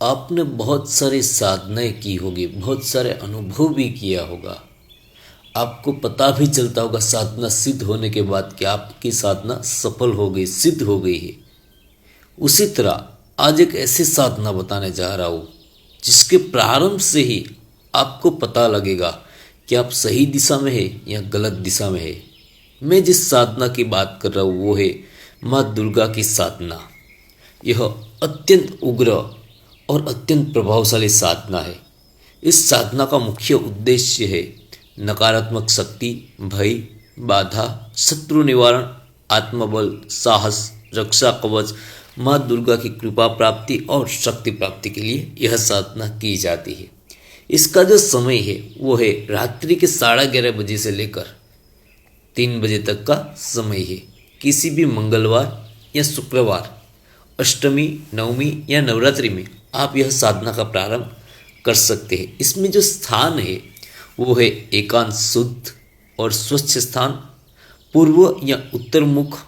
आपने बहुत सारी साधनाएं की होगी, बहुत सारे अनुभव भी किया होगा। आपको पता भी चलता होगा साधना सिद्ध होने के बाद कि आपकी साधना सफल हो गई, सिद्ध हो गई है। उसी तरह आज एक ऐसी साधना बताने जा रहा हूँ जिसके प्रारंभ से ही आपको पता लगेगा कि आप सही दिशा में है या गलत दिशा में है। मैं जिस साधना की बात कर रहा हूँ वो है माँ दुर्गा की साधना। यह अत्यंत उग्र और अत्यंत प्रभावशाली साधना है। इस साधना का मुख्य उद्देश्य है नकारात्मक शक्ति, भय, बाधा, शत्रु निवारण, आत्मबल, साहस, रक्षा कवच, माँ दुर्गा की कृपा प्राप्ति और शक्ति प्राप्ति के लिए यह साधना की जाती है। इसका जो समय है वो है रात्रि के 11:30 बजे से लेकर 3 बजे तक का समय है। किसी भी मंगलवार या शुक्रवार, अष्टमी, नवमी या नवरात्रि में आप यह साधना का प्रारंभ कर सकते हैं। इसमें जो स्थान है वो है एकांत शुद्ध और स्वच्छ स्थान। पूर्व या उत्तर मुख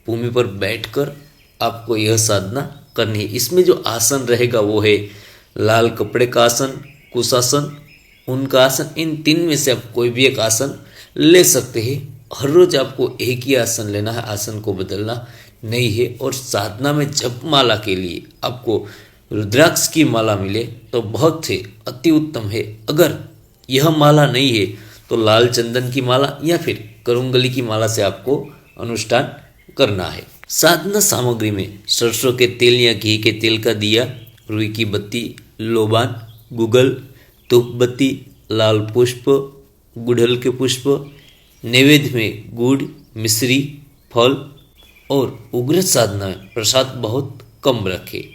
भूमि पर बैठकर आपको यह साधना करनी है। इसमें जो आसन रहेगा वो है लाल कपड़े का आसन, कुशासन, उनका आसन। इन 3 में से आप कोई भी एक आसन ले सकते हैं। हर रोज आपको एक ही आसन लेना है, आसन को बदलना नहीं है। और साधना में जप माला के लिए आपको रुद्राक्ष की माला मिले तो बहुत ही अति उत्तम है। अगर यह माला नहीं है तो लाल चंदन की माला या फिर करुंगली की माला से आपको अनुष्ठान करना है। साधना सामग्री में सरसों के तेल या घी के तेल का दिया, रुई की बत्ती, लोबान, गुगल, धूप बत्ती, लाल पुष्प, गुड़हल के पुष्प, नैवेद्य में गुड़, मिश्री, फल और उग्र साधना में प्रसाद बहुत कम रखे।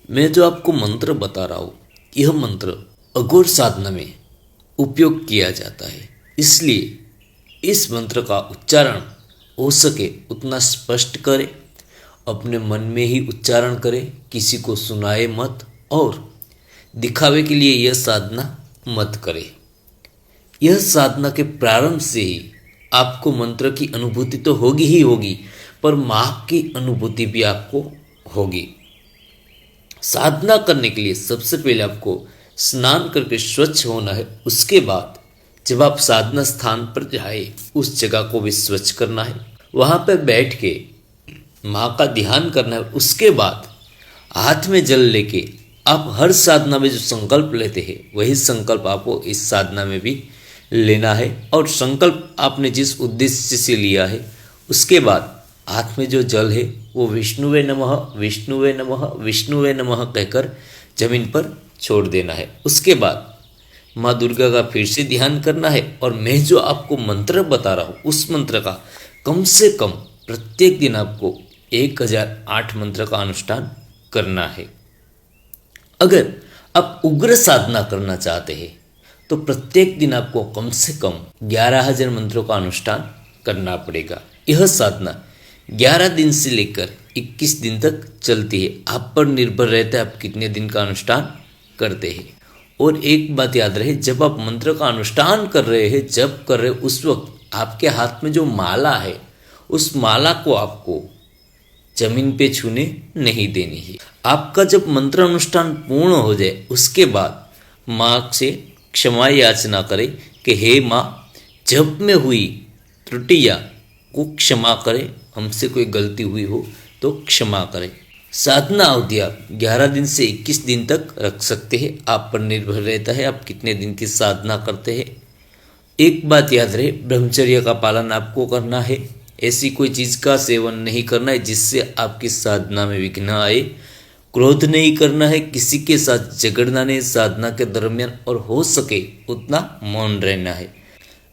मैं जो आपको मंत्र बता रहा हूँ यह मंत्र अघोर साधना में उपयोग किया जाता है, इसलिए इस मंत्र का उच्चारण हो सके उतना स्पष्ट करें, अपने मन में ही उच्चारण करें, किसी को सुनाए मत और दिखावे के लिए यह साधना मत करें। यह साधना के प्रारंभ से ही आपको मंत्र की अनुभूति तो होगी ही होगी, पर माँ की अनुभूति भी आपको होगी। साधना करने के लिए सबसे पहले आपको स्नान करके स्वच्छ होना है। उसके बाद जब आप साधना स्थान पर जाए उस जगह को भी स्वच्छ करना है, वहाँ पर बैठ के माँ का ध्यान करना है। उसके बाद हाथ में जल लेके आप हर साधना में जो संकल्प लेते हैं वही संकल्प आपको इस साधना में भी लेना है। और संकल्प आपने जिस उद्देश्य से लिया है उसके बाद हाथ में जो जल है वो विष्णुवे नमः, विष्णुवे नमः, विष्णुवे नमः कहकर जमीन पर छोड़ देना है। उसके बाद माँ दुर्गा का फिर से ध्यान करना है और मैं जो आपको मंत्र बता रहा हूँ उस मंत्र का कम से कम प्रत्येक दिन आपको 1008 मंत्र का अनुष्ठान करना है। अगर आप उग्र साधना करना चाहते हैं तो प्रत्येक दिन आपको कम से कम 11,000 मंत्रों का अनुष्ठान करना पड़ेगा। यह साधना 11 दिन से लेकर 21 दिन तक चलती है। आप पर निर्भर रहता है आप कितने दिन का अनुष्ठान करते हैं। और एक बात याद रहे, जब आप मंत्र का अनुष्ठान कर रहे हैं, जब कर रहे हैं, उस वक्त आपके हाथ में जो माला है उस माला को आपको जमीन पे छूने नहीं देनी है। आपका जब मंत्र अनुष्ठान पूर्ण हो जाए उसके बाद माँ से क्षमा याचना करें कि हे माँ, जब में हुई त्रुटियाँ को क्षमा करें, हमसे कोई गलती हुई हो तो क्षमा करें। साधना अवधि आप 11 दिन से 21 दिन तक रख सकते हैं। आप पर निर्भर रहता है आप कितने दिन की साधना करते हैं। एक बात याद रहे, ब्रह्मचर्य का पालन आपको करना है। ऐसी कोई चीज़ का सेवन नहीं करना है जिससे आपकी साधना में विघ्न आए। क्रोध नहीं करना है, किसी के साथ झगड़ना नहीं साधना के दरमियान, और हो सके उतना मौन रहना है।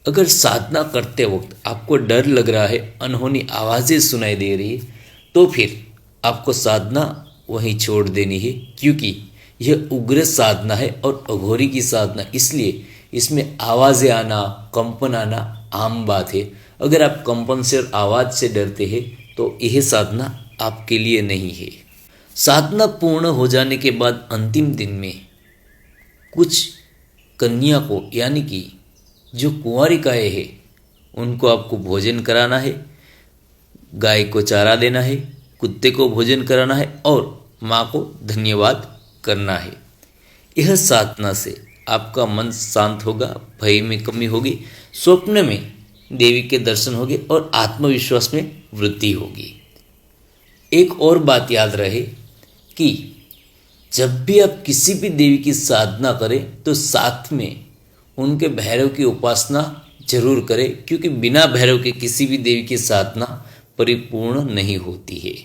अगर साधना करते वक्त आपको डर लग रहा है, अनहोनी आवाज़ें सुनाई दे रही है, तो फिर आपको साधना वहीं छोड़ देनी है, क्योंकि यह उग्र साधना है और अघोरी की साधना, इसलिए इसमें आवाज़ें आना, कंपन आना आम बात है। अगर आप कंपन से और आवाज़ से डरते हैं तो यह साधना आपके लिए नहीं है। साधना पूर्ण हो जाने के बाद अंतिम दिन में कुछ कन्या को, यानी कि जो कुंवारिकाएँ हैं, उनको आपको भोजन कराना है, गाय को चारा देना है, कुत्ते को भोजन कराना है और माँ को धन्यवाद करना है। यह साधना से आपका मन शांत होगा, भय में कमी होगी, स्वप्न में देवी के दर्शन होंगे और आत्मविश्वास में वृद्धि होगी। एक और बात याद रहे कि जब भी आप किसी भी देवी की साधना करें तो साथ में उनके भैरव की उपासना जरूर करें, क्योंकि बिना भैरव के किसी भी देवी की साधना परिपूर्ण नहीं होती है।